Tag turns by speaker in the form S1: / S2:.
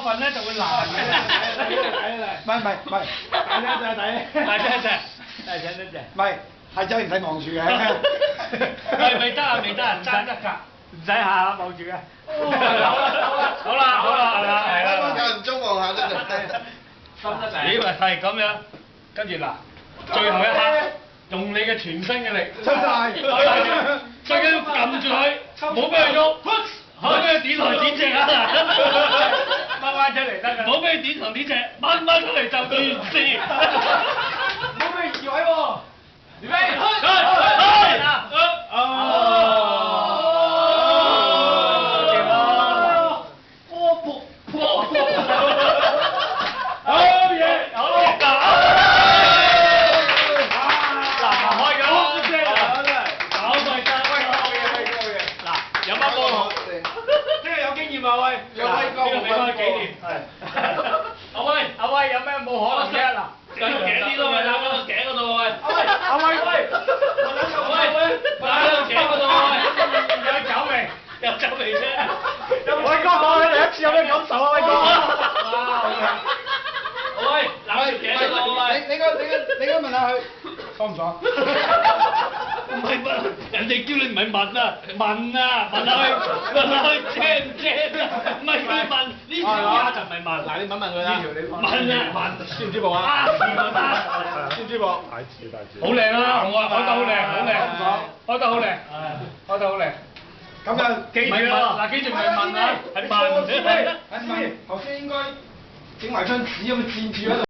S1: 份咧就會難嘅。
S2: 唔係，
S1: 大隻就係大隻隻，
S2: 唔係，係真係唔使望住嘅。
S1: 未得啊，未得啊，爭得㗎，唔使下望住嘅。好啦，係啦。
S3: 間唔中望下真係。
S1: 咦喂，係咁樣，跟住嗱，最後一刻用你嘅全身嘅力，
S2: 出晒，
S1: 最緊要撳住佢，冇俾佢喐，冇俾佢點頭點隻啊！掹出嚟得㗎，冇俾佢點頭點隻，掹出嚟就完事。冇俾移位喎，預備，開！有乜幫我？呢個有經驗啊喂，有威哥，呢個俾翻佢紀念。係。阿威有咩冇可能嘅嗱？頸呢度咪打嗰個頸嗰度喂。阿威，打喺個頸嗰度喂。有酒味，有酒味啫。威哥講你第一次有咩感受啊？威哥。阿威，攬住頸嗰度喂。
S2: 你應該問下佢爽唔爽？
S1: 唔係問，人哋叫你唔係問啊，問下佢正唔正啊？唔係佢問呢條就唔係問。
S2: 嗱，你問佢啦。
S1: 問啊，
S2: 舒唔舒服啊？舒唔舒服？
S1: 好靚啊！我開得好靚，開得好靚，開得好靚。
S2: 咁就記住
S1: 啦，嗱，記住唔係問啊，係問。
S2: 頭先應該整埋張紙咁樣墊住喺度。